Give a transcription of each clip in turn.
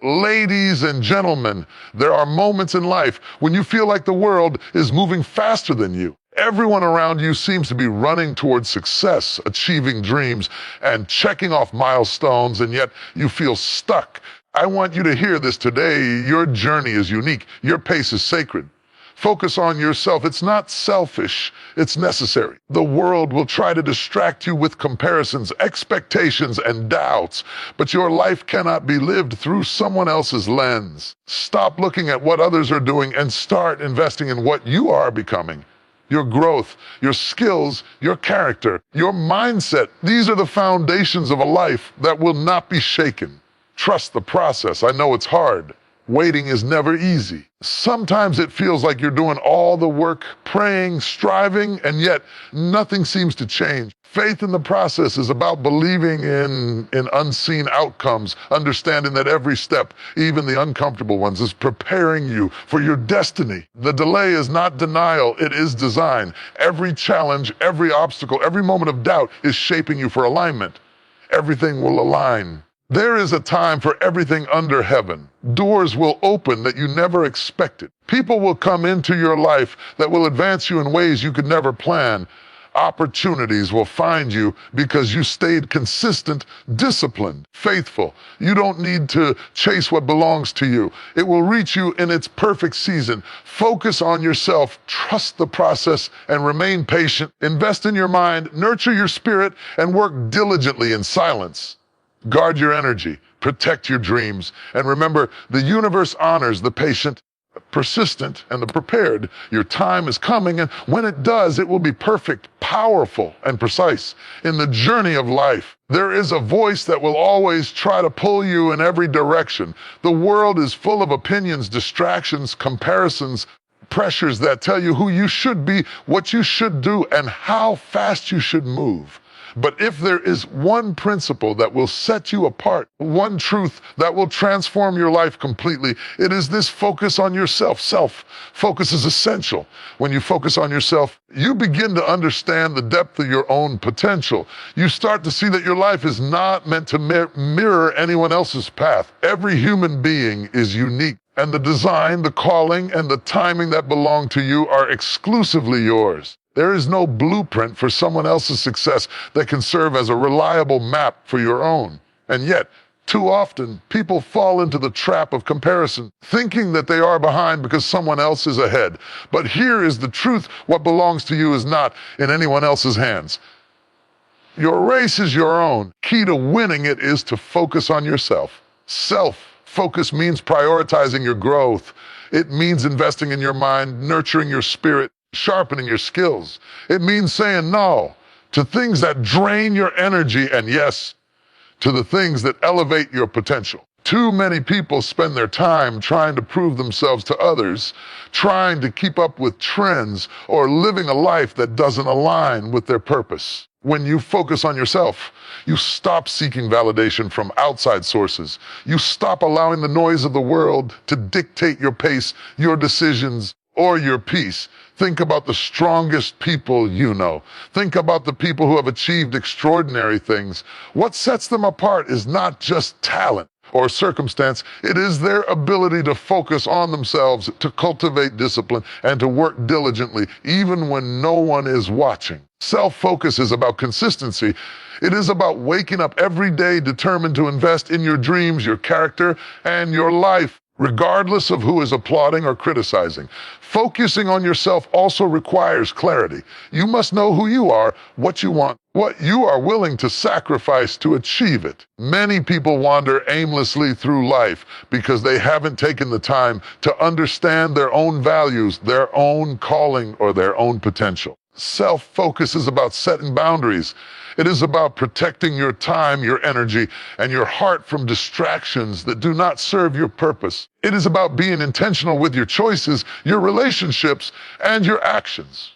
Ladies and gentlemen, there are moments in life when you feel like the world is moving faster than you. Everyone around you seems to be running towards success, achieving dreams, and checking off milestones, and yet you feel stuck. I want you to hear this today. Your journey is unique. Your pace is sacred. Focus on yourself. It's not selfish, it's necessary. The world will try to distract you with comparisons, expectations, and doubts, but your life cannot be lived through someone else's lens. Stop looking at what others are doing and start investing in what you are becoming. Your growth, your skills, your character, your mindset, these are the foundations of a life that will not be shaken. Trust the process. I know it's hard. Waiting is never easy. Sometimes it feels like you're doing all the work, praying, striving, and yet nothing seems to change. Faith in the process is about believing in unseen outcomes, understanding that every step, even the uncomfortable ones, is preparing you for your destiny. The delay is not denial, it is design. Every challenge, every obstacle, every moment of doubt is shaping you for alignment. Everything will align. There is a time for everything under heaven. Doors will open that you never expected. People will come into your life that will advance you in ways you could never plan. Opportunities will find you because you stayed consistent, disciplined, faithful. You don't need to chase what belongs to you. It will reach you in its perfect season. Focus on yourself, trust the process, and remain patient. Invest in your mind, nurture your spirit, and work diligently in silence. Guard your energy, protect your dreams, and remember, the universe honors the patient, persistent, and the prepared. Your time is coming, and when it does, it will be perfect, powerful, and precise. In the journey of life, there is a voice that will always try to pull you in every direction. The world is full of opinions, distractions, comparisons, pressures that tell you who you should be, what you should do, and how fast you should move. But if there is one principle that will set you apart, one truth that will transform your life completely, it is this: focus on yourself. Self-focus is essential. When you focus on yourself, you begin to understand the depth of your own potential. You start to see that your life is not meant to mirror anyone else's path. Every human being is unique, and the design, the calling, and the timing that belong to you are exclusively yours. There is no blueprint for someone else's success that can serve as a reliable map for your own. And yet, too often, people fall into the trap of comparison, thinking that they are behind because someone else is ahead. But here is the truth: what belongs to you is not in anyone else's hands. Your race is your own. Key to winning it is to focus on yourself. Self-focus means prioritizing your growth. It means investing in your mind, nurturing your spirit, sharpening your skills. It means saying no to things that drain your energy, and yes, to the things that elevate your potential. Too many people spend their time trying to prove themselves to others, trying to keep up with trends, or living a life that doesn't align with their purpose. When you focus on yourself, you stop seeking validation from outside sources. You stop allowing the noise of the world to dictate your pace, your decisions, or your peace. Think about the strongest people you know. Think about the people who have achieved extraordinary things. What sets them apart is not just talent or circumstance. It is their ability to focus on themselves, to cultivate discipline, and to work diligently, even when no one is watching. Self-focus is about consistency. It is about waking up every day determined to invest in your dreams, your character, and your life, regardless of who is applauding or criticizing. Focusing on yourself also requires clarity. You must know who you are, what you want, what you are willing to sacrifice to achieve it. Many people wander aimlessly through life because they haven't taken the time to understand their own values, their own calling, or their own potential. Self-focus is about setting boundaries. It is about protecting your time, your energy, and your heart from distractions that do not serve your purpose. It is about being intentional with your choices, your relationships, and your actions.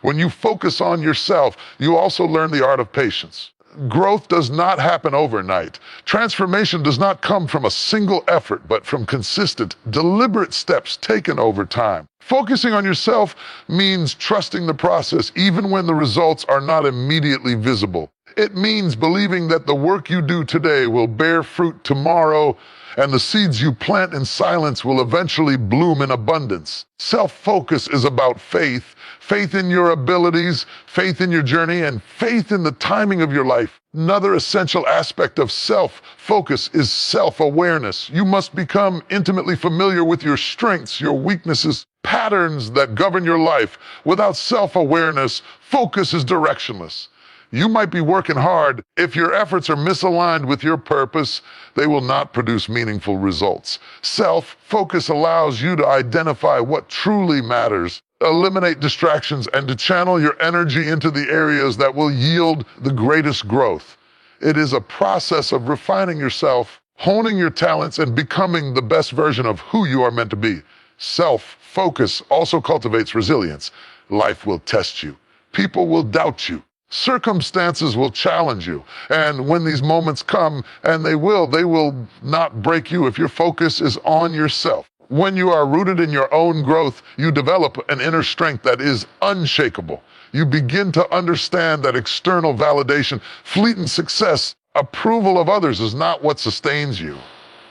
When you focus on yourself, you also learn the art of patience. Growth does not happen overnight. Transformation does not come from a single effort, but from consistent, deliberate steps taken over time. Focusing on yourself means trusting the process even when the results are not immediately visible. It means believing that the work you do today will bear fruit tomorrow, and the seeds you plant in silence will eventually bloom in abundance. Self-focus is about faith, faith in your abilities, faith in your journey, and faith in the timing of your life. Another essential aspect of self-focus is self-awareness. You must become intimately familiar with your strengths, your weaknesses, patterns that govern your life. Without self-awareness, focus is directionless. You might be working hard. If your efforts are misaligned with your purpose, they will not produce meaningful results. Self-focus allows you to identify what truly matters, eliminate distractions, and to channel your energy into the areas that will yield the greatest growth. It is a process of refining yourself, honing your talents, and becoming the best version of who you are meant to be. Self-focus also cultivates resilience. Life will test you. People will doubt you. Circumstances will challenge you. And when these moments come, and they will not break you if your focus is on yourself. When you are rooted in your own growth, you develop an inner strength that is unshakable. You begin to understand that external validation, fleeting success, approval of others is not what sustains you.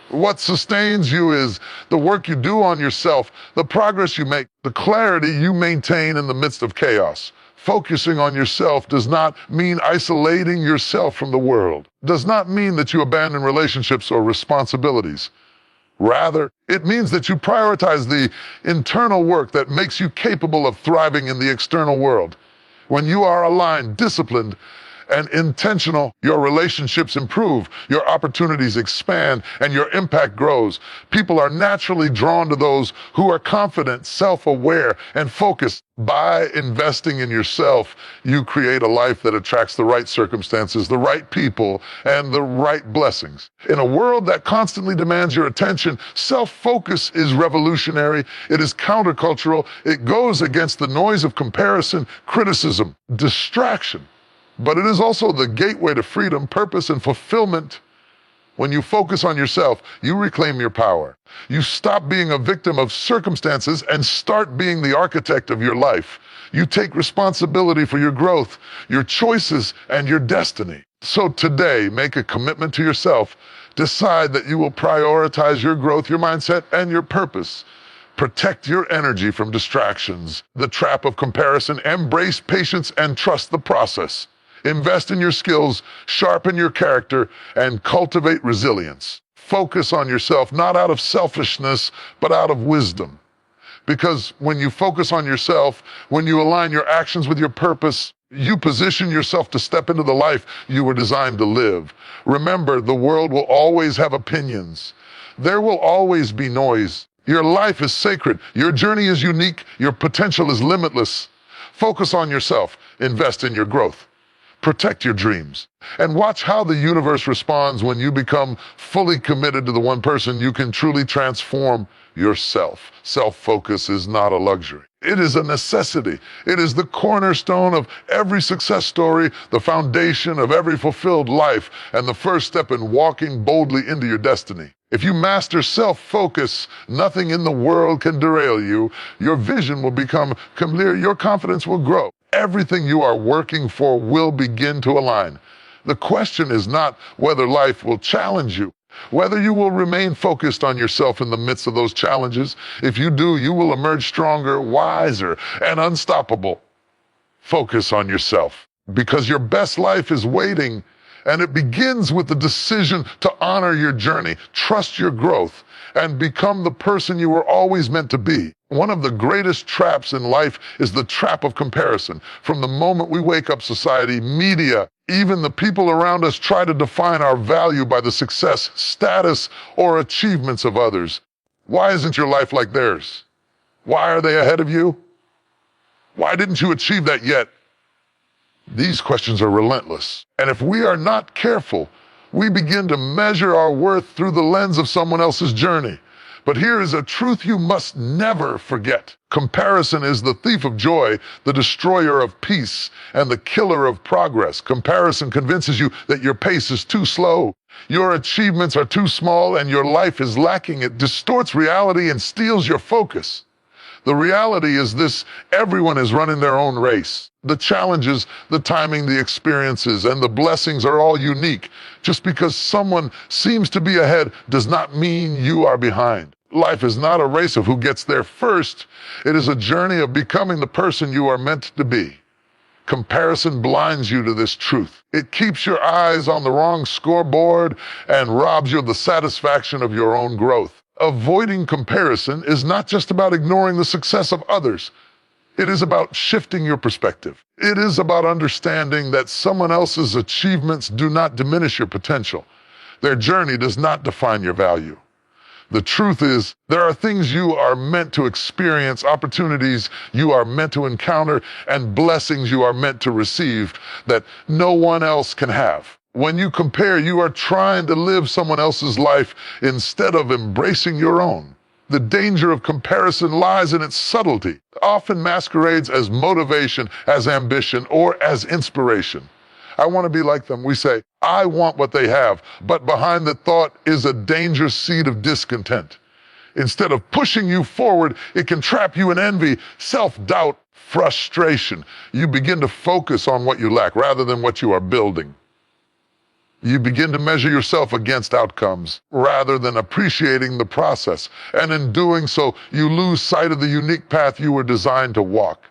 What sustains you is the work you do on yourself, the progress you make, the clarity you maintain in the midst of chaos. Focusing on yourself does not mean isolating yourself from the world, does not mean that you abandon relationships or responsibilities. Rather, it means that you prioritize the internal work that makes you capable of thriving in the external world. When you are aligned, disciplined, and intentional, your relationships improve, your opportunities expand, and your impact grows. People are naturally drawn to those who are confident, self-aware, and focused. By investing in yourself, you create a life that attracts the right circumstances, the right people, and the right blessings. In a world that constantly demands your attention, self-focus is revolutionary. It is countercultural. It goes against the noise of comparison, criticism, distraction. But it is also the gateway to freedom, purpose, and fulfillment. When you focus on yourself, you reclaim your power. You stop being a victim of circumstances and start being the architect of your life. You take responsibility for your growth, your choices, and your destiny. So today, make a commitment to yourself. Decide that you will prioritize your growth, your mindset, and your purpose. Protect your energy from distractions, the trap of comparison. Embrace patience and trust the process. Invest in your skills, sharpen your character, and cultivate resilience. Focus on yourself, not out of selfishness, but out of wisdom. Because when you focus on yourself, when you align your actions with your purpose, you position yourself to step into the life you were designed to live. Remember, the world will always have opinions. There will always be noise. Your life is sacred. Your journey is unique. Your potential is limitless. Focus on yourself. Invest in your growth. Protect your dreams. And watch how the universe responds when you become fully committed to the one person you can truly transform yourself. Self-focus is not a luxury. It is a necessity. It is the cornerstone of every success story, the foundation of every fulfilled life, and the first step in walking boldly into your destiny. If you master self-focus, nothing in the world can derail you. Your vision will become clear. Your confidence will grow. Everything you are working for will begin to align. The question is not whether life will challenge you, whether you will remain focused on yourself in the midst of those challenges. If you do, you will emerge stronger, wiser, and unstoppable. Focus on yourself, because your best life is waiting, and it begins with the decision to honor your journey, trust your growth, and become the person you were always meant to be. One of the greatest traps in life is the trap of comparison. From the moment we wake up, society, media, even the people around us try to define our value by the success, status, or achievements of others. Why isn't your life like theirs? Why are they ahead of you? Why didn't you achieve that yet? These questions are relentless. And if we are not careful, we begin to measure our worth through the lens of someone else's journey. But here is a truth you must never forget. Comparison is the thief of joy, the destroyer of peace, and the killer of progress. Comparison convinces you that your pace is too slow, your achievements are too small, and your life is lacking. It distorts reality and steals your focus. The reality is this: everyone is running their own race. The challenges, the timing, the experiences, and the blessings are all unique. Just because someone seems to be ahead does not mean you are behind. Life is not a race of who gets there first. It is a journey of becoming the person you are meant to be. Comparison blinds you to this truth. It keeps your eyes on the wrong scoreboard and robs you of the satisfaction of your own growth. Avoiding comparison is not just about ignoring the success of others. It is about shifting your perspective. It is about understanding that someone else's achievements do not diminish your potential. Their journey does not define your value. The truth is, there are things you are meant to experience, opportunities you are meant to encounter, and blessings you are meant to receive that no one else can have. When you compare, you are trying to live someone else's life instead of embracing your own. The danger of comparison lies in its subtlety. It often masquerades as motivation, as ambition, or as inspiration. I want to be like them. We say, I want what they have, but behind the thought is a dangerous seed of discontent. Instead of pushing you forward, it can trap you in envy, self-doubt, frustration. You begin to focus on what you lack rather than what you are building. You begin to measure yourself against outcomes rather than appreciating the process. And in doing so, you lose sight of the unique path you were designed to walk.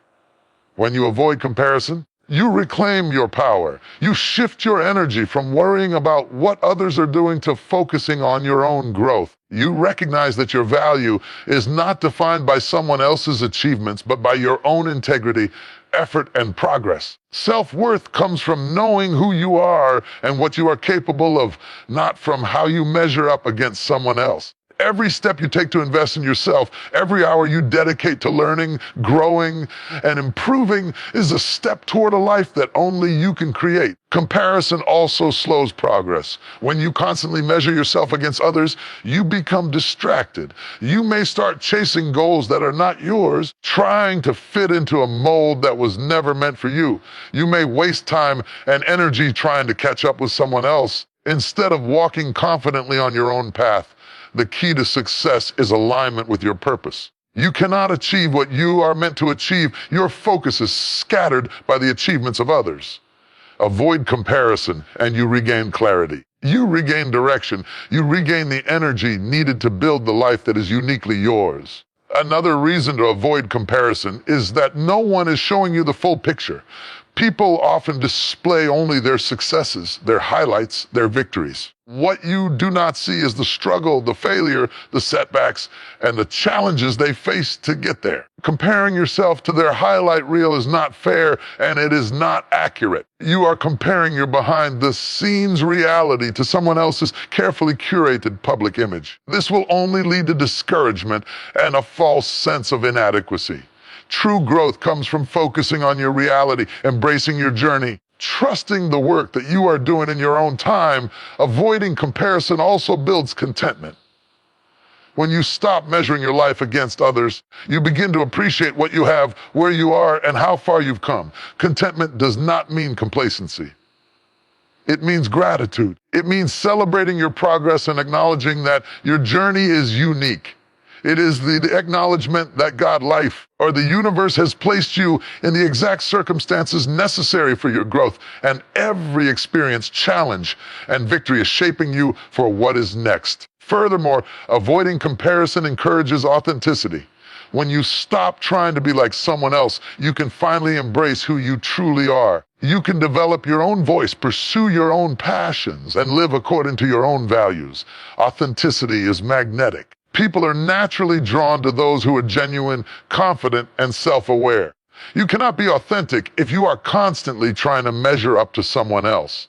When you avoid comparison, you reclaim your power. You shift your energy from worrying about what others are doing to focusing on your own growth. You recognize that your value is not defined by someone else's achievements, but by your own integrity, effort, and progress. Self-worth comes from knowing who you are and what you are capable of, not from how you measure up against someone else. Every step you take to invest in yourself, every hour you dedicate to learning, growing, and improving is a step toward a life that only you can create. Comparison also slows progress. When you constantly measure yourself against others, you become distracted. You may start chasing goals that are not yours, trying to fit into a mold that was never meant for you. You may waste time and energy trying to catch up with someone else instead of walking confidently on your own path. The key to success is alignment with your purpose. You cannot achieve what you are meant to achieve. Your focus is scattered by the achievements of others. Avoid comparison and you regain clarity. You regain direction. You regain the energy needed to build the life that is uniquely yours. Another reason to avoid comparison is that no one is showing you the full picture. People often display only their successes, their highlights, their victories. What you do not see is the struggle, the failure, the setbacks, and the challenges they face to get there. Comparing yourself to their highlight reel is not fair, and it is not accurate. You are comparing your behind-the-scenes reality to someone else's carefully curated public image. This will only lead to discouragement and a false sense of inadequacy. True growth comes from focusing on your reality, embracing your journey, trusting the work that you are doing in your own time. Avoiding comparison also builds contentment. When you stop measuring your life against others, you begin to appreciate what you have, where you are, and how far you've come. Contentment does not mean complacency. It means gratitude. It means celebrating your progress and acknowledging that your journey is unique. It is the acknowledgement that God, life, or the universe has placed you in the exact circumstances necessary for your growth, and every experience, challenge, and victory is shaping you for what is next. Furthermore, avoiding comparison encourages authenticity. When you stop trying to be like someone else, you can finally embrace who you truly are. You can develop your own voice, pursue your own passions, and live according to your own values. Authenticity is magnetic. People are naturally drawn to those who are genuine, confident, and self-aware. You cannot be authentic if you are constantly trying to measure up to someone else.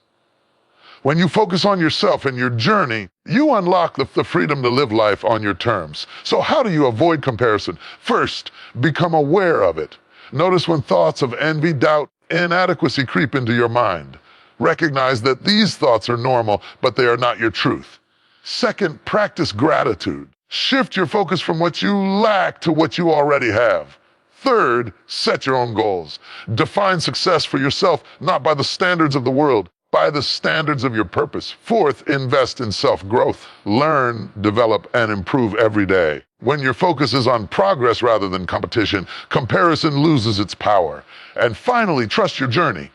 When you focus on yourself and your journey, you unlock the freedom to live life on your terms. So how do you avoid comparison? First, become aware of it. Notice when thoughts of envy, doubt, inadequacy creep into your mind. Recognize that these thoughts are normal, but they are not your truth. Second, practice gratitude. Shift your focus from what you lack to what you already have. Third, set your own goals. Define success for yourself, not by the standards of the world, by the standards of your purpose. Fourth, invest in self-growth. Learn, develop, and improve every day. When your focus is on progress rather than competition, comparison loses its power. And finally, trust your journey.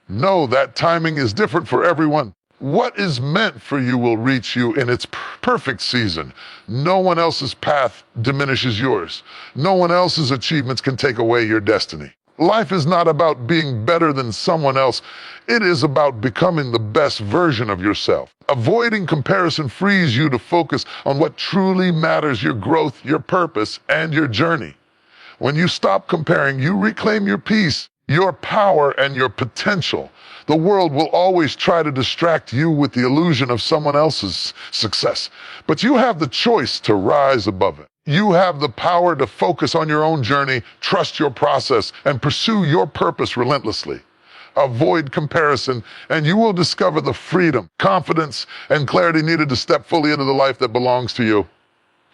Know that timing is different for everyone. What is meant for you will reach you in its perfect season. No one else's path diminishes yours. No one else's achievements can take away your destiny. Life is not about being better than someone else. It is about becoming the best version of yourself. Avoiding comparison frees you to focus on what truly matters: your growth, your purpose, and your journey. When you stop comparing, you reclaim your peace, your power, and your potential. The world will always try to distract you with the illusion of someone else's success, but you have the choice to rise above it. You have the power to focus on your own journey, trust your process, and pursue your purpose relentlessly. Avoid comparison, and you will discover the freedom, confidence, and clarity needed to step fully into the life that belongs to you.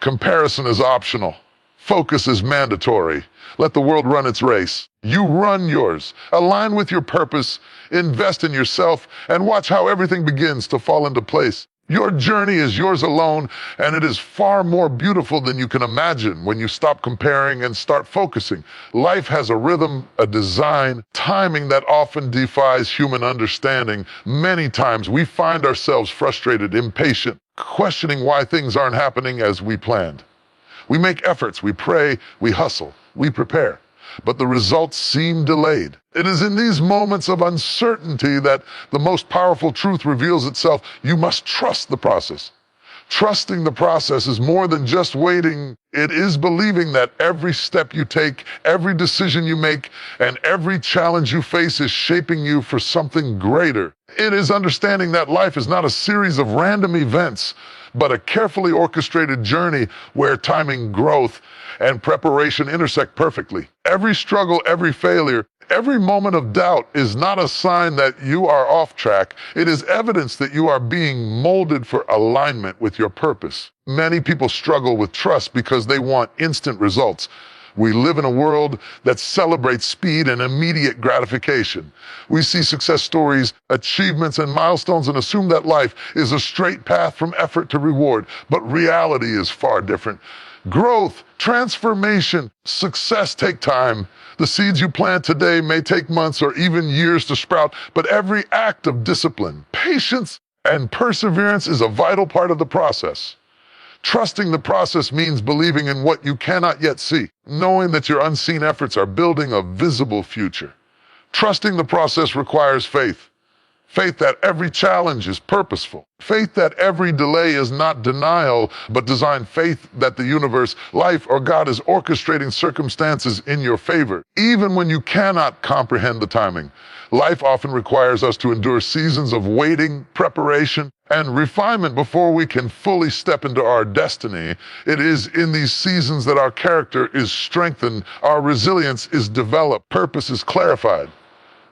Comparison is optional. Focus is mandatory. Let the world run its race. You run yours. Align with your purpose, invest in yourself, and watch how everything begins to fall into place. Your journey is yours alone, and it is far more beautiful than you can imagine when you stop comparing and start focusing. Life has a rhythm, a design, timing that often defies human understanding. Many times we find ourselves frustrated, impatient, questioning why things aren't happening as we planned. We make efforts, we pray, we hustle, we prepare, but the results seem delayed. It is in these moments of uncertainty that the most powerful truth reveals itself. You must trust the process. Trusting the process is more than just waiting. It is believing that every step you take, every decision you make, and every challenge you face is shaping you for something greater. It is understanding that life is not a series of random events, but a carefully orchestrated journey where timing, growth, and preparation intersect perfectly. Every struggle, every failure, every moment of doubt is not a sign that you are off track. It is evidence that you are being molded for alignment with your purpose. Many people struggle with trust because they want instant results. We live in a world that celebrates speed and immediate gratification. We see success stories, achievements, and milestones and assume that life is a straight path from effort to reward. But reality is far different. Growth, transformation, success take time. The seeds you plant today may take months or even years to sprout, but every act of discipline, patience, and perseverance is a vital part of the process. Trusting the process means believing in what you cannot yet see, knowing that your unseen efforts are building a visible future. Trusting the process requires faith. Faith that every challenge is purposeful. Faith that every delay is not denial, but design. Faith that the universe, life, or God is orchestrating circumstances in your favor, even when you cannot comprehend the timing. Life often requires us to endure seasons of waiting, preparation, and refinement before we can fully step into our destiny. It is in these seasons that our character is strengthened, our resilience is developed, purpose is clarified.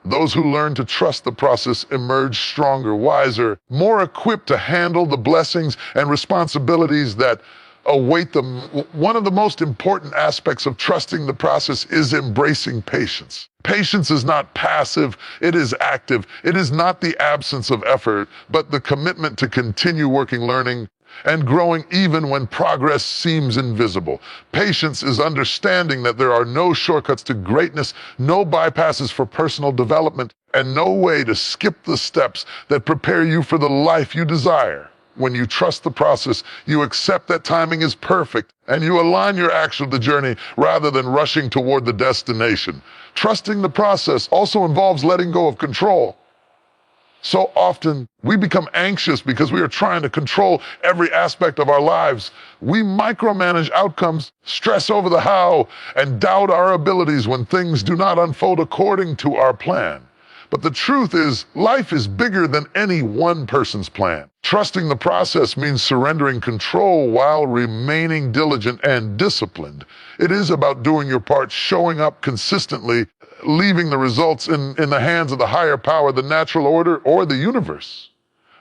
Those who learn to trust the process emerge stronger, wiser, more equipped to handle the blessings and responsibilities that await them. One of the most important aspects of trusting the process is embracing patience. Patience is not passive, it is active. It is not the absence of effort, but the commitment to continue working, learning, and growing even when progress seems invisible. Patience is understanding that there are no shortcuts to greatness, no bypasses for personal development, and no way to skip the steps that prepare you for the life you desire. When you trust the process, you accept that timing is perfect, and you align your action with the journey rather than rushing toward the destination. Trusting the process also involves letting go of control. So often, we become anxious because we are trying to control every aspect of our lives. We micromanage outcomes, stress over the how, and doubt our abilities when things do not unfold according to our plan. But the truth is, life is bigger than any one person's plan. Trusting the process means surrendering control while remaining diligent and disciplined. It is about doing your part, showing up consistently, leaving the results in the hands of the higher power, the natural order, or the universe.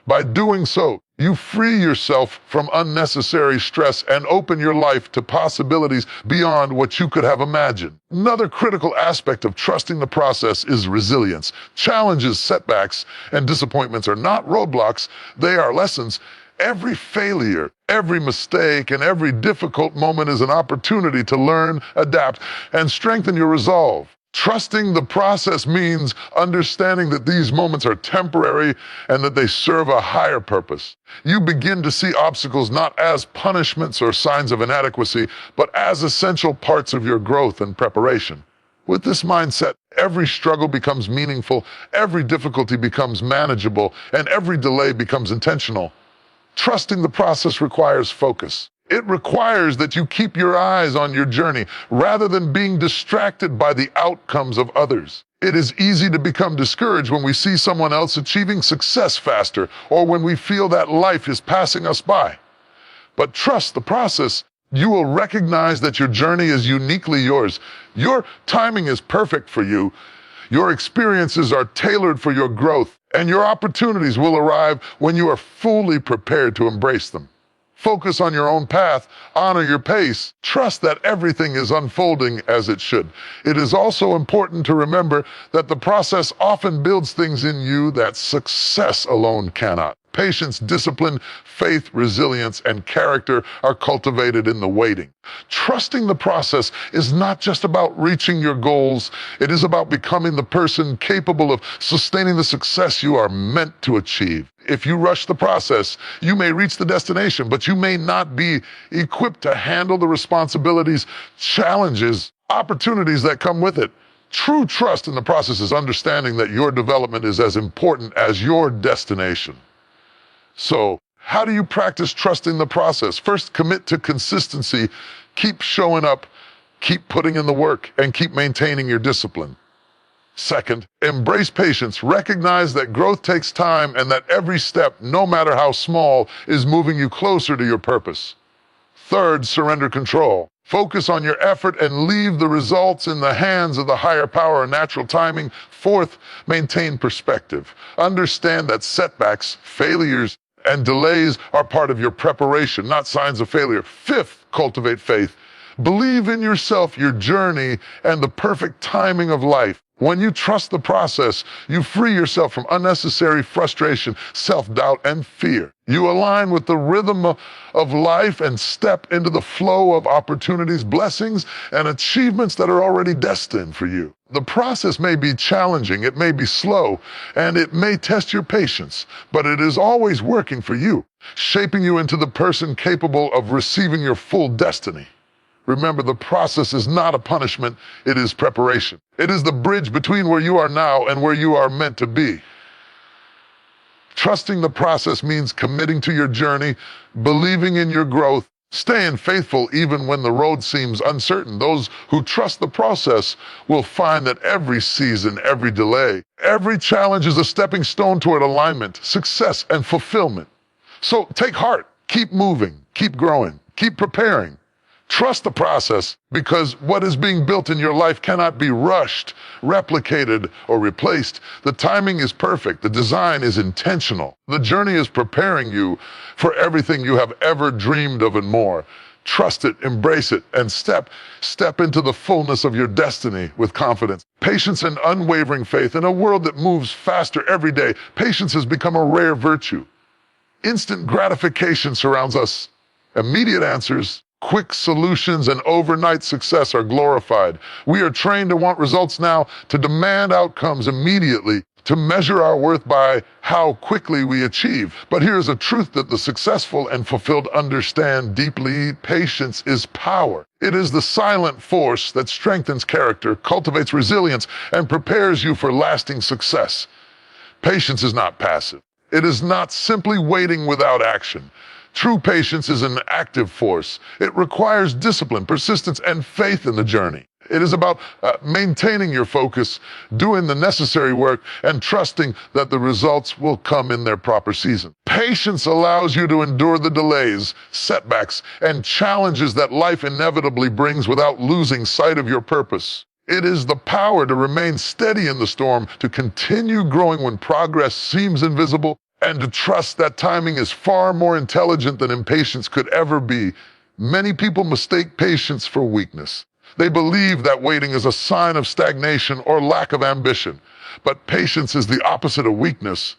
By doing so, you free yourself from unnecessary stress and open your life to possibilities beyond what you could have imagined. Another critical aspect of trusting the process is resilience. Challenges, setbacks, and disappointments are not roadblocks, they are lessons. Every failure, every mistake, and every difficult moment is an opportunity to learn, adapt, and strengthen your resolve. Trusting the process means understanding that these moments are temporary and that they serve a higher purpose. You begin to see obstacles not as punishments or signs of inadequacy, but as essential parts of your growth and preparation. With this mindset, every struggle becomes meaningful, every difficulty becomes manageable, and every delay becomes intentional. Trusting the process requires focus. It requires that you keep your eyes on your journey rather than being distracted by the outcomes of others. It is easy to become discouraged when we see someone else achieving success faster or when we feel that life is passing us by. But trust the process. You will recognize that your journey is uniquely yours. Your timing is perfect for you. Your experiences are tailored for your growth, and your opportunities will arrive when you are fully prepared to embrace them. Focus on your own path, honor your pace, trust that everything is unfolding as it should. It is also important to remember that the process often builds things in you that success alone cannot. Patience, discipline, faith, resilience, and character are cultivated in the waiting. Trusting the process is not just about reaching your goals, it is about becoming the person capable of sustaining the success you are meant to achieve. If you rush the process, you may reach the destination, but you may not be equipped to handle the responsibilities, challenges, opportunities that come with it. True trust in the process is understanding that your development is as important as your destination. So, how do you practice trusting the process? First, commit to consistency. Keep showing up, keep putting in the work, and keep maintaining your discipline. Second, embrace patience. Recognize that growth takes time and that every step, no matter how small, is moving you closer to your purpose. Third, surrender control. Focus on your effort and leave the results in the hands of the higher power and natural timing. Fourth, maintain perspective. Understand that setbacks, failures, and delays are part of your preparation, not signs of failure. Fifth, cultivate faith. Believe in yourself, your journey, and the perfect timing of life. When you trust the process, you free yourself from unnecessary frustration, self-doubt, and fear. You align with the rhythm of life and step into the flow of opportunities, blessings, and achievements that are already destined for you. The process may be challenging, it may be slow, and it may test your patience, but it is always working for you, shaping you into the person capable of receiving your full destiny. Remember, the process is not a punishment, it is preparation. It is the bridge between where you are now and where you are meant to be. Trusting the process means committing to your journey, believing in your growth, staying faithful even when the road seems uncertain. Those who trust the process will find that every season, every delay, every challenge is a stepping stone toward alignment, success, and fulfillment. So take heart, keep moving, keep growing, keep preparing. Trust the process, because what is being built in your life cannot be rushed, replicated, or replaced. The timing is perfect. The design is intentional. The journey is preparing you for everything you have ever dreamed of and more. Trust it, embrace it, and step into the fullness of your destiny with confidence. Patience and unwavering faith. In a world that moves faster every day, patience has become a rare virtue. Instant gratification surrounds us. Immediate answers, quick solutions, and overnight success are glorified. We are trained to want results now, to demand outcomes immediately, to measure our worth by how quickly we achieve. But here's a truth that the successful and fulfilled understand deeply: patience is power. It is the silent force that strengthens character, cultivates resilience, and prepares you for lasting success. Patience is not passive. It is not simply waiting without action. True patience is an active force. It requires discipline, persistence, and faith in the journey. It is about maintaining your focus, doing the necessary work, and trusting that the results will come in their proper season. Patience allows you to endure the delays, setbacks, and challenges that life inevitably brings without losing sight of your purpose. It is the power to remain steady in the storm, to continue growing when progress seems invisible, and to trust that timing is far more intelligent than impatience could ever be. Many people mistake patience for weakness. They believe that waiting is a sign of stagnation or lack of ambition. But patience is the opposite of weakness.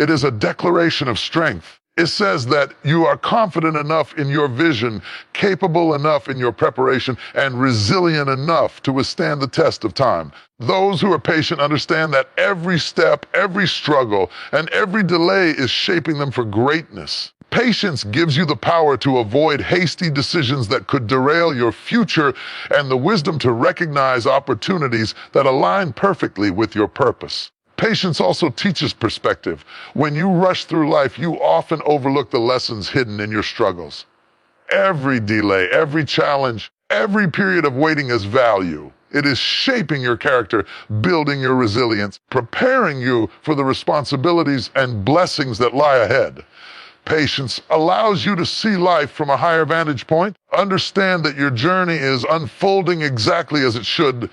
It is a declaration of strength. It says that you are confident enough in your vision, capable enough in your preparation, and resilient enough to withstand the test of time. Those who are patient understand that every step, every struggle, and every delay is shaping them for greatness. Patience gives you the power to avoid hasty decisions that could derail your future and the wisdom to recognize opportunities that align perfectly with your purpose. Patience also teaches perspective. When you rush through life, you often overlook the lessons hidden in your struggles. Every delay, every challenge, every period of waiting has value. It is shaping your character, building your resilience, preparing you for the responsibilities and blessings that lie ahead. Patience allows you to see life from a higher vantage point, understand that your journey is unfolding exactly as it should,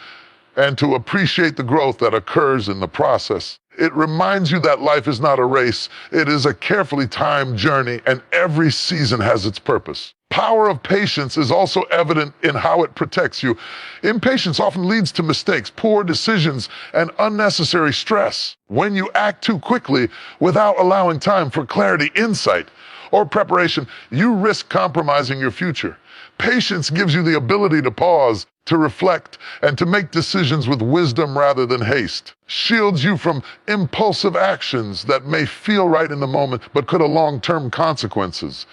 and to appreciate the growth that occurs in the process. It reminds you that life is not a race, it is a carefully timed journey, and every season has its purpose. Power of patience is also evident in how it protects you. Impatience often leads to mistakes, poor decisions, and unnecessary stress. When you act too quickly without allowing time for clarity, insight, or preparation, you risk compromising your future. Patience gives you the ability to pause, to reflect, and to make decisions with wisdom rather than haste. Shields you from impulsive actions that may feel right in the moment but could have long-term consequences.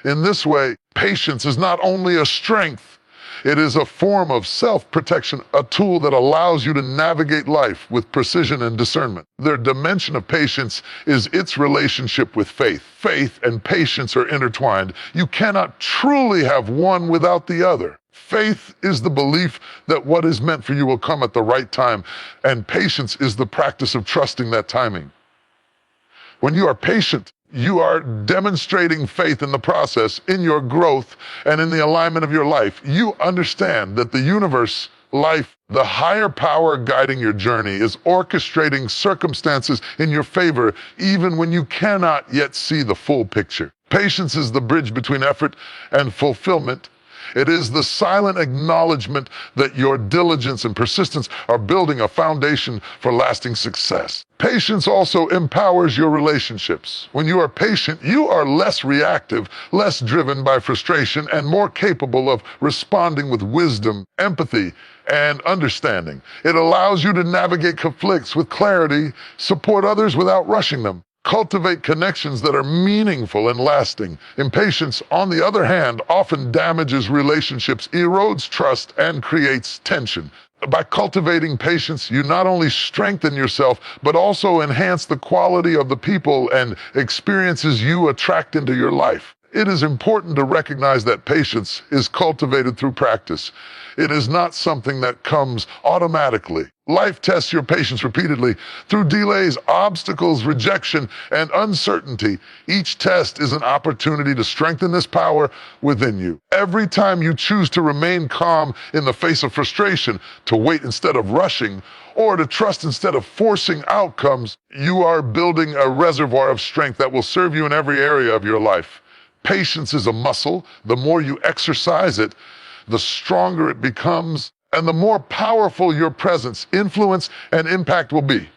In this way, patience is not only a strength, it is a form of self-protection, a tool that allows you to navigate life with precision and discernment. The dimension of patience is its relationship with faith. Faith and patience are intertwined. You cannot truly have one without the other. Faith is the belief that what is meant for you will come at the right time, and patience is the practice of trusting that timing. When you are patient, you are demonstrating faith in the process, in your growth, and in the alignment of your life. You understand that the universe, life, the higher power guiding your journey is orchestrating circumstances in your favor, even when you cannot yet see the full picture. Patience is the bridge between effort and fulfillment. It is the silent acknowledgement that your diligence and persistence are building a foundation for lasting success. Patience also empowers your relationships. When you are patient, you are less reactive, less driven by frustration, and more capable of responding with wisdom, empathy, and understanding. It allows you to navigate conflicts with clarity, support others without rushing them, cultivate connections that are meaningful and lasting. Impatience, on the other hand, often damages relationships, erodes trust, and creates tension. By cultivating patience, you not only strengthen yourself, but also enhance the quality of the people and experiences you attract into your life. It is important to recognize that patience is cultivated through practice. It is not something that comes automatically. Life tests your patience repeatedly through delays, obstacles, rejection, and uncertainty. Each test is an opportunity to strengthen this power within you. Every time you choose to remain calm in the face of frustration, to wait instead of rushing, or to trust instead of forcing outcomes, you are building a reservoir of strength that will serve you in every area of your life. Patience is a muscle. The more you exercise it, the stronger it becomes, and the more powerful your presence, influence, and impact will be.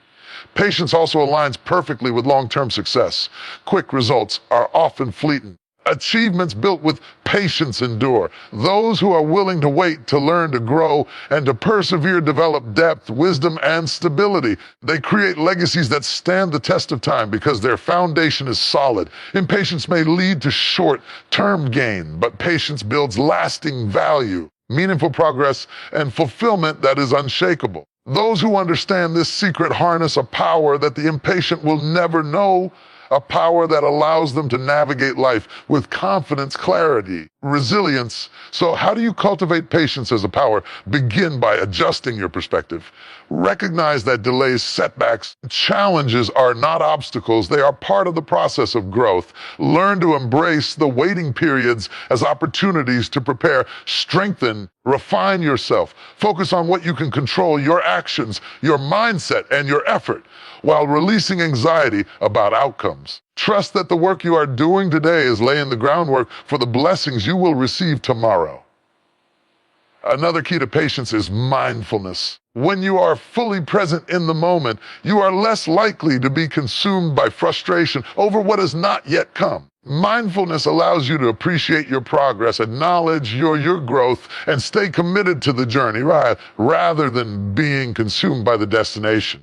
Patience also aligns perfectly with long-term success. Quick results are often fleeting. Achievements built with patience endure. Those who are willing to wait, to learn, to grow, and to persevere develop depth, wisdom, and stability. They create legacies that stand the test of time because their foundation is solid. Impatience may lead to short-term gain, but patience builds lasting value, meaningful progress, and fulfillment that is unshakable. Those who understand this secret harness a power that the impatient will never know, a power that allows them to navigate life with confidence, clarity, resilience. So how do you cultivate patience as a power? Begin by adjusting your perspective. Recognize that delays, setbacks, challenges are not obstacles. They are part of the process of growth. Learn to embrace the waiting periods as opportunities to prepare, strengthen, refine yourself. Focus on what you can control, your actions, your mindset, and your effort, while releasing anxiety about outcomes. Trust that the work you are doing today is laying the groundwork for the blessings you will receive tomorrow. Another key to patience is mindfulness. When you are fully present in the moment, you are less likely to be consumed by frustration over what has not yet come. Mindfulness allows you to appreciate your progress, acknowledge your growth, and stay committed to the journey, right, rather than being consumed by the destination.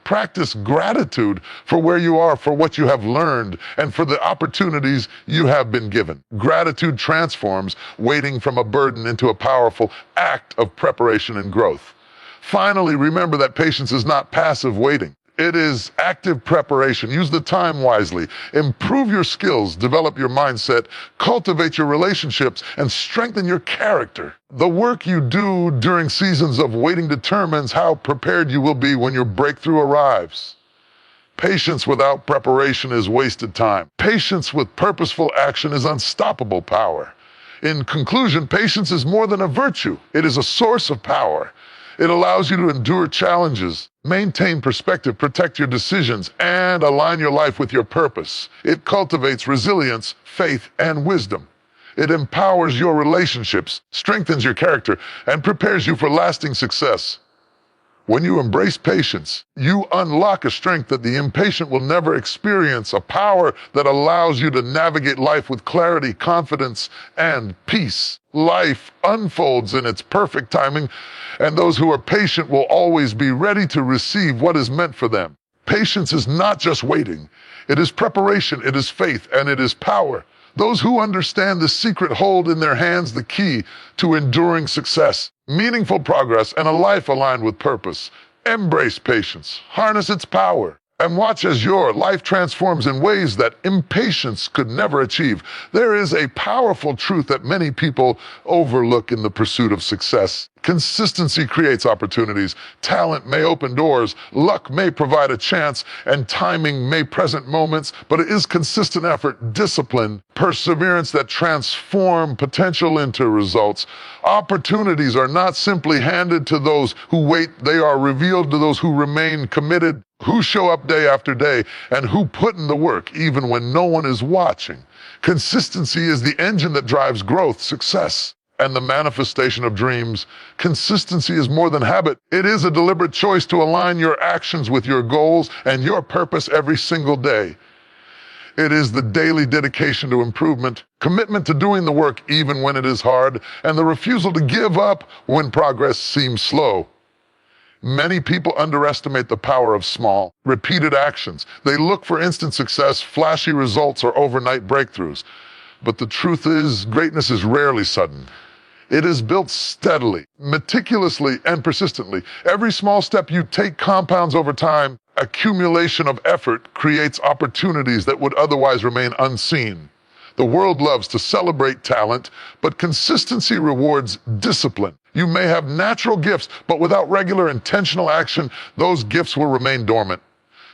Practice gratitude for where you are, for what you have learned, and for the opportunities you have been given. Gratitude transforms waiting from a burden into a powerful act of preparation and growth. Finally, remember that patience is not passive waiting. It is active preparation. Use the time wisely. Improve your skills, develop your mindset, cultivate your relationships, and strengthen your character. The work you do during seasons of waiting determines how prepared you will be when your breakthrough arrives. Patience without preparation is wasted time. Patience with purposeful action is unstoppable power. In conclusion, patience is more than a virtue. It is a source of power. It allows you to endure challenges, maintain perspective, protect your decisions, and align your life with your purpose. It cultivates resilience, faith, and wisdom. It empowers your relationships, strengthens your character, and prepares you for lasting success. When you embrace patience, you unlock a strength that the impatient will never experience, a power that allows you to navigate life with clarity, confidence, and peace. Life unfolds in its perfect timing, and those who are patient will always be ready to receive what is meant for them. Patience is not just waiting. It is preparation, it is faith, and it is power. Those who understand the secret hold in their hands the key to enduring success, meaningful progress, and a life aligned with purpose. Embrace patience, harness its power, and watch as your life transforms in ways that impatience could never achieve. There is a powerful truth that many people overlook in the pursuit of success. Consistency creates opportunities. Talent may open doors, luck may provide a chance, and timing may present moments, but it is consistent effort, discipline, perseverance that transform potential into results. Opportunities are not simply handed to those who wait, they are revealed to those who remain committed, who show up day after day, and who put in the work even when no one is watching. Consistency is the engine that drives growth, success, and the manifestation of dreams. Consistency is more than habit. It is a deliberate choice to align your actions with your goals and your purpose every single day. It is the daily dedication to improvement, commitment to doing the work even when it is hard, and the refusal to give up when progress seems slow. Many people underestimate the power of small, repeated actions. They look for instant success, flashy results, or overnight breakthroughs. But the truth is, greatness is rarely sudden. It is built steadily, meticulously, and persistently. Every small step you take compounds over time. Accumulation of effort creates opportunities that would otherwise remain unseen. The world loves to celebrate talent, but consistency rewards discipline. You may have natural gifts, but without regular intentional action, those gifts will remain dormant.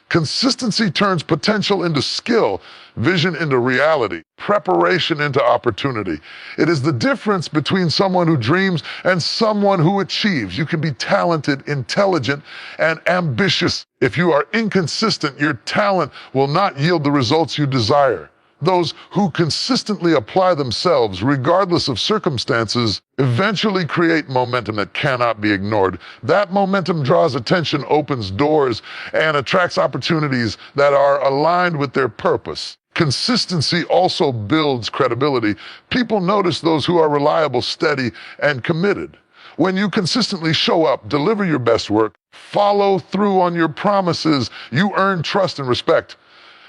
Consistency turns potential into skill, vision into reality, preparation into opportunity. It is the difference between someone who dreams and someone who achieves. You can be talented, intelligent, and ambitious. If you are inconsistent, your talent will not yield the results you desire. Those who consistently apply themselves, regardless of circumstances, eventually create momentum that cannot be ignored. That momentum draws attention, opens doors, and attracts opportunities that are aligned with their purpose. Consistency also builds credibility. People notice those who are reliable, steady, and committed. When you consistently show up, deliver your best work, follow through on your promises, you earn trust and respect.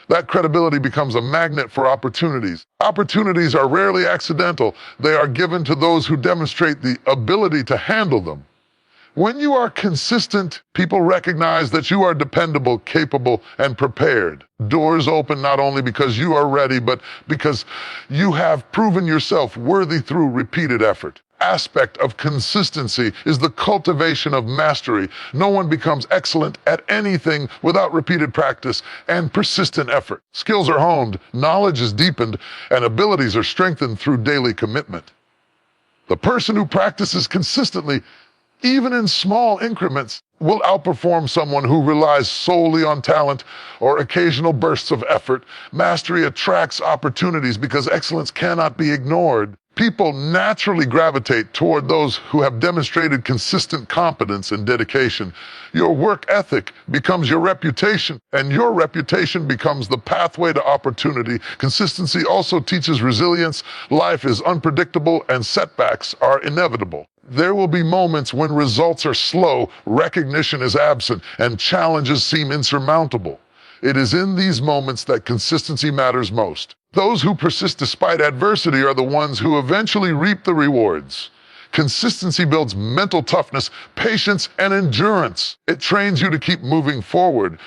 That credibility becomes a magnet for opportunities. Opportunities are rarely accidental. They are given to those who demonstrate the ability to handle them. When you are consistent, people recognize that you are dependable, capable, and prepared. Doors open not only because you are ready, but because you have proven yourself worthy through repeated effort. Aspect of consistency is the cultivation of mastery. No one becomes excellent at anything without repeated practice and persistent effort. Skills are honed, knowledge is deepened, and abilities are strengthened through daily commitment. The person who practices consistently, even in small increments, will outperform someone who relies solely on talent or occasional bursts of effort. Mastery attracts opportunities because excellence cannot be ignored. People naturally gravitate toward those who have demonstrated consistent competence and dedication. Your work ethic becomes your reputation, and your reputation becomes the pathway to opportunity. Consistency also teaches resilience. Life is unpredictable, and setbacks are inevitable. There will be moments when results are slow, recognition is absent, and challenges seem insurmountable. It is in these moments that consistency matters most. Those who persist despite adversity are the ones who eventually reap the rewards. Consistency builds mental toughness, patience, and endurance. It trains you to keep moving forward,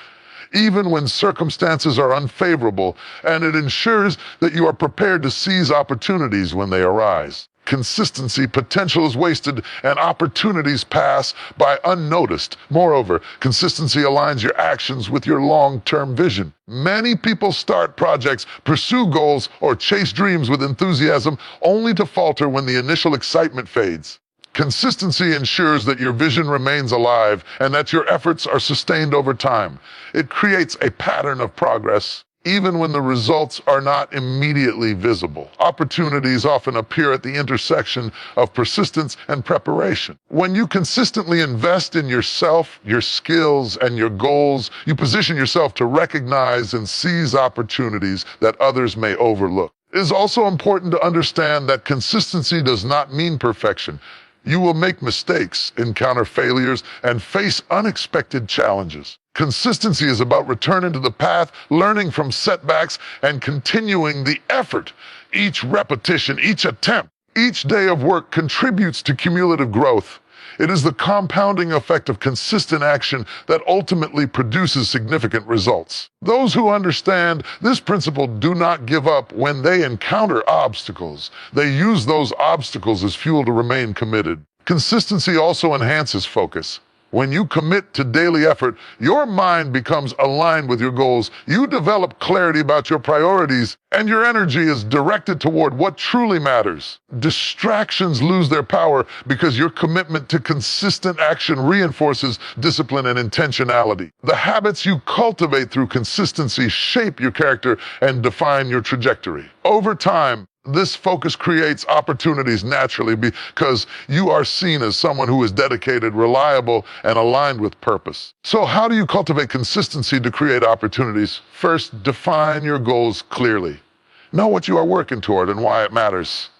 even when circumstances are unfavorable, and it ensures that you are prepared to seize opportunities when they arise. Consistency, potential is wasted, and opportunities pass by unnoticed. Moreover, consistency aligns your actions with your long-term vision. Many people start projects, pursue goals, or chase dreams with enthusiasm, only to falter when the initial excitement fades. Consistency ensures that your vision remains alive and that your efforts are sustained over time. It creates a pattern of progress, even when the results are not immediately visible. Opportunities often appear at the intersection of persistence and preparation. When you consistently invest in yourself, your skills, and your goals, you position yourself to recognize and seize opportunities that others may overlook. It is also important to understand that consistency does not mean perfection. You will make mistakes, encounter failures, and face unexpected challenges. Consistency is about returning to the path, learning from setbacks, and continuing the effort. Each repetition, each attempt, each day of work contributes to cumulative growth. It is the compounding effect of consistent action that ultimately produces significant results. Those who understand this principle do not give up when they encounter obstacles. They use those obstacles as fuel to remain committed. Consistency also enhances focus. When you commit to daily effort, your mind becomes aligned with your goals. You develop clarity about your priorities, and your energy is directed toward what truly matters. Distractions lose their power because your commitment to consistent action reinforces discipline and intentionality. The habits you cultivate through consistency shape your character and define your trajectory. Over time, this focus creates opportunities naturally because you are seen as someone who is dedicated, reliable, and aligned with purpose. So how do you cultivate consistency to create opportunities? First, define your goals clearly. Know what you are working toward and why it matters.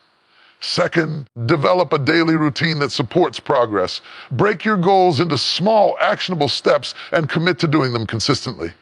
Second, develop a daily routine that supports progress. Break your goals into small, actionable steps and commit to doing them consistently.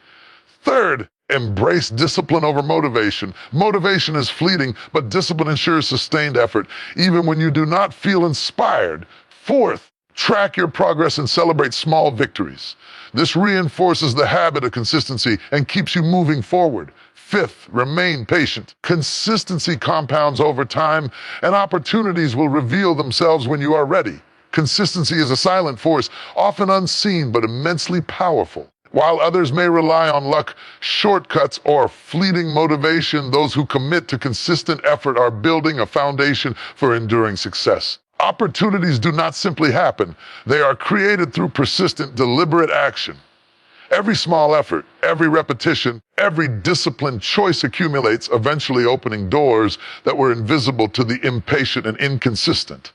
Third, embrace discipline over motivation. Motivation is fleeting, but discipline ensures sustained effort, even when you do not feel inspired. Fourth, track your progress and celebrate small victories. This reinforces the habit of consistency and keeps you moving forward. Fifth, remain patient. Consistency compounds over time, and opportunities will reveal themselves when you are ready. Consistency is a silent force, often unseen but immensely powerful. While others may rely on luck, shortcuts, or fleeting motivation, those who commit to consistent effort are building a foundation for enduring success. Opportunities do not simply happen. They are created through persistent, deliberate action. Every small effort, every repetition, every disciplined choice accumulates, eventually opening doors that were invisible to the impatient and inconsistent.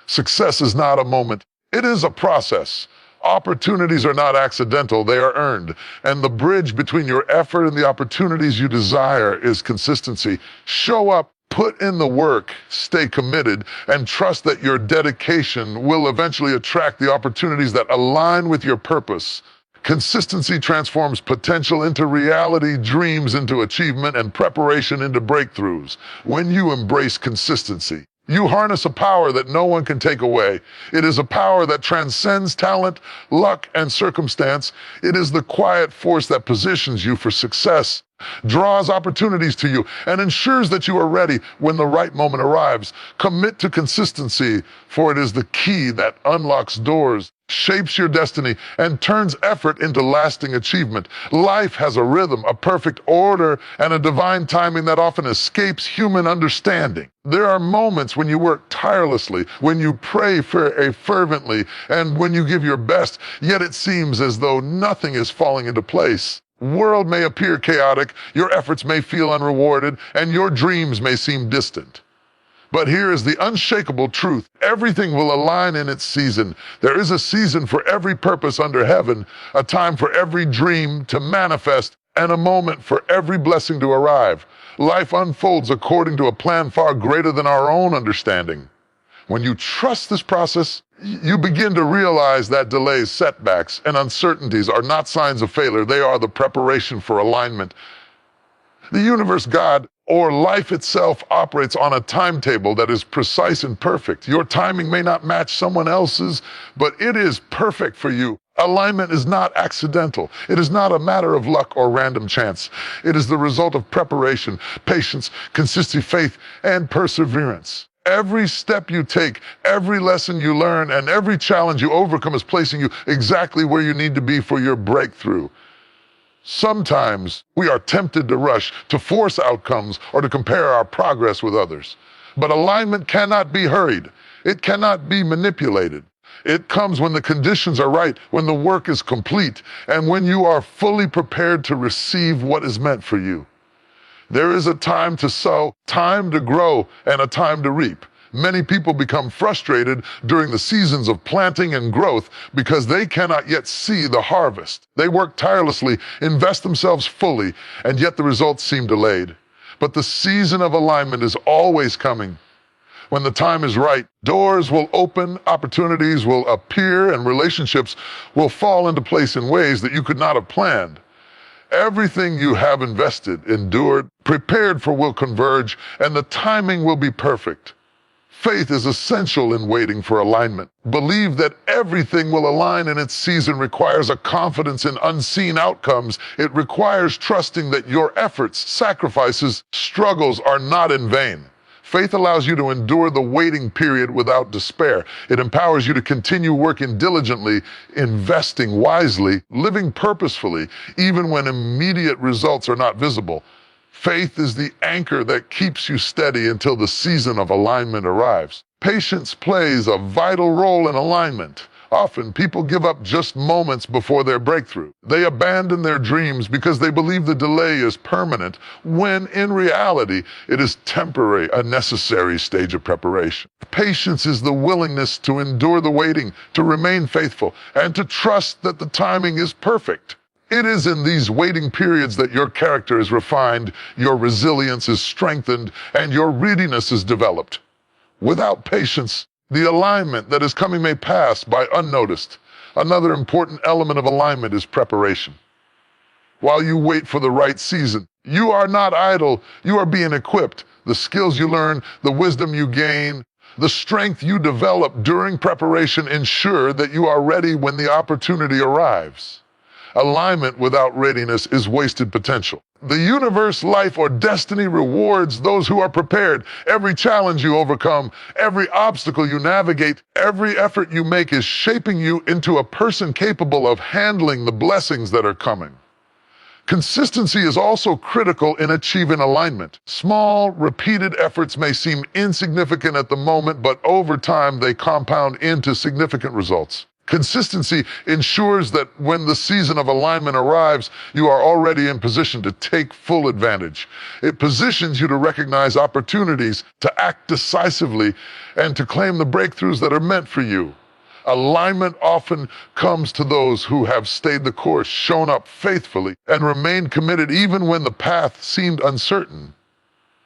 Success is not a moment, it is a process. Opportunities are not accidental, they are earned. And the bridge between your effort and the opportunities you desire is consistency. Show up, put in the work, stay committed, and trust that your dedication will eventually attract the opportunities that align with your purpose. Consistency transforms potential into reality, dreams into achievement, and preparation into breakthroughs. When you embrace consistency, you harness a power that no one can take away. It is a power that transcends talent, luck, and circumstance. It is the quiet force that positions you for success, draws opportunities to you, and ensures that you are ready when the right moment arrives. Commit to consistency, for it is the key that unlocks doors, shapes your destiny, and turns effort into lasting achievement. Life has a rhythm, a perfect order, and a divine timing that often escapes human understanding. There are moments when you work tirelessly, when you pray fervently, and when you give your best, yet it seems as though nothing is falling into place. The world may appear chaotic, your efforts may feel unrewarded, and your dreams may seem distant. But here is the unshakable truth. Everything will align in its season. There is a season for every purpose under heaven, a time for every dream to manifest, and a moment for every blessing to arrive. Life unfolds according to a plan far greater than our own understanding. When you trust this process, you begin to realize that delays, setbacks, and uncertainties are not signs of failure. They are the preparation for alignment. The universe, God, or life itself operates on a timetable that is precise and perfect. Your timing may not match someone else's, but it is perfect for you. Alignment is not accidental. It is not a matter of luck or random chance. It is the result of preparation, patience, consistency, faith, and perseverance. Every step you take, every lesson you learn, and every challenge you overcome is placing you exactly where you need to be for your breakthrough. Sometimes we are tempted to rush, to force outcomes, or to compare our progress with others. But alignment cannot be hurried. It cannot be manipulated. It comes when the conditions are right, when the work is complete, and when you are fully prepared to receive what is meant for you. There is a time to sow, time to grow, and a time to reap. Many people become frustrated during the seasons of planting and growth because they cannot yet see the harvest. They work tirelessly, invest themselves fully, and yet the results seem delayed. But the season of alignment is always coming. When the time is right, doors will open, opportunities will appear, and relationships will fall into place in ways that you could not have planned. Everything you have invested, endured, prepared for will converge, and the timing will be perfect. Faith is essential in waiting for alignment. Believe that everything will align in its season requires a confidence in unseen outcomes. It requires trusting that your efforts, sacrifices, struggles are not in vain. Faith allows you to endure the waiting period without despair. It empowers you to continue working diligently, investing wisely, living purposefully, even when immediate results are not visible. Faith is the anchor that keeps you steady until the season of alignment arrives. Patience plays a vital role in alignment. Often, people give up just moments before their breakthrough. They abandon their dreams because they believe the delay is permanent, when in reality, it is temporary, a necessary stage of preparation. Patience is the willingness to endure the waiting, to remain faithful, and to trust that the timing is perfect. It is in these waiting periods that your character is refined, your resilience is strengthened, and your readiness is developed. Without patience, the alignment that is coming may pass by unnoticed. Another important element of alignment is preparation. While you wait for the right season, you are not idle, you are being equipped. The skills you learn, the wisdom you gain, the strength you develop during preparation ensure that you are ready when the opportunity arrives. Alignment without readiness is wasted potential. The universe, life, or destiny rewards those who are prepared. Every challenge you overcome, every obstacle you navigate, every effort you make is shaping you into a person capable of handling the blessings that are coming. Consistency is also critical in achieving alignment. Small, repeated efforts may seem insignificant at the moment, but over time they compound into significant results. Consistency ensures that when the season of alignment arrives, you are already in position to take full advantage. It positions you to recognize opportunities, to act decisively, and to claim the breakthroughs that are meant for you. Alignment often comes to those who have stayed the course, shown up faithfully, and remained committed even when the path seemed uncertain.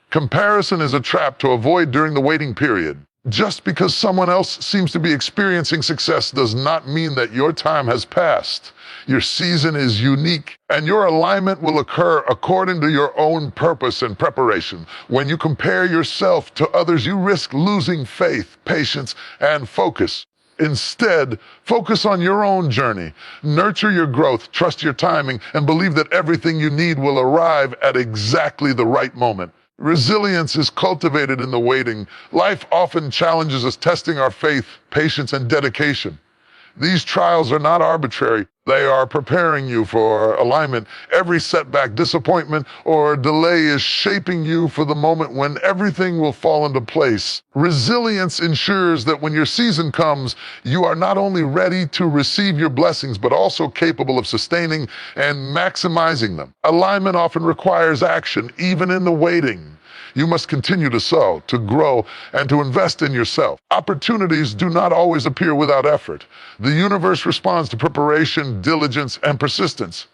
Comparison is a trap to avoid during the waiting period. Just because someone else seems to be experiencing success does not mean that your time has passed. Your season is unique, and your alignment will occur according to your own purpose and preparation. When you compare yourself to others, you risk losing faith, patience, and focus. Instead, focus on your own journey. Nurture your growth, trust your timing, and believe that everything you need will arrive at exactly the right moment. Resilience is cultivated in the waiting. Life often challenges us, testing our faith, patience, and dedication. These trials are not arbitrary. They are preparing you for alignment. Every setback, disappointment, or delay is shaping you for the moment when everything will fall into place. Resilience ensures that when your season comes, you are not only ready to receive your blessings, but also capable of sustaining and maximizing them. Alignment often requires action, even in the waiting. You must continue to sow, to grow, and to invest in yourself. Opportunities do not always appear without effort. The universe responds to preparation, diligence, and persistence.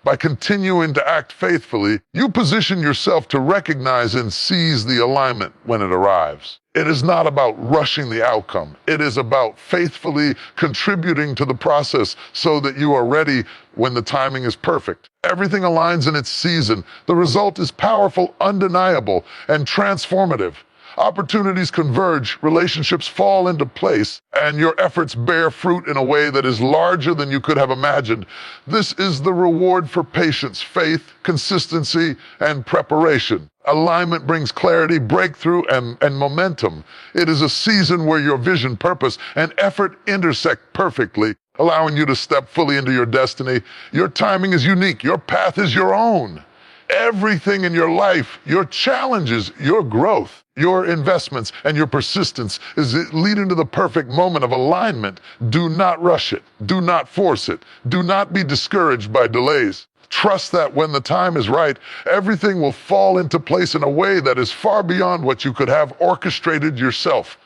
By continuing to act faithfully, you position yourself to recognize and seize the alignment when it arrives. It is not about rushing the outcome. It is about faithfully contributing to the process so that you are ready when the timing is perfect. Everything aligns in its season. The result is powerful, undeniable, and transformative. Opportunities converge, relationships fall into place, and your efforts bear fruit in a way that is larger than you could have imagined. This is the reward for patience, faith, consistency, and preparation. Alignment brings clarity, breakthrough, and momentum. It is a season where your vision, purpose, and effort intersect perfectly, allowing you to step fully into your destiny. Your timing is unique. Your path is your own. Everything in your life, your challenges, your growth, your investments, and your persistence is leading to the perfect moment of alignment. Do not rush it. Do not force it. Do not be discouraged by delays. Trust that when the time is right, everything will fall into place in a way that is far beyond what you could have orchestrated yourself.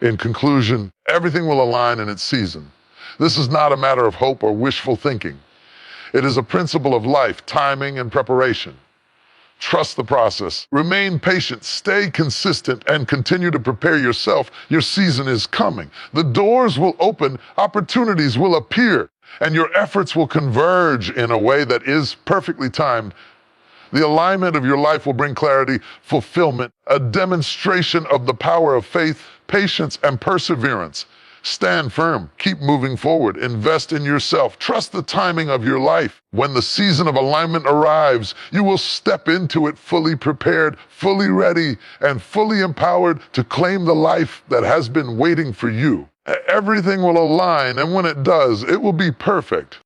In conclusion, everything will align in its season. This is not a matter of hope or wishful thinking. It is a principle of life, timing, and preparation. Trust the process. Remain patient, stay consistent, and continue to prepare yourself. Your season is coming. The doors will open, opportunities will appear, and your efforts will converge in a way that is perfectly timed. The alignment of your life will bring clarity, fulfillment, a demonstration of the power of faith, patience, and perseverance. Stand firm, keep moving forward, invest in yourself, trust the timing of your life. When the season of alignment arrives, you will step into it fully prepared, fully ready, and fully empowered to claim the life that has been waiting for you. Everything will align, and when it does, it will be perfect.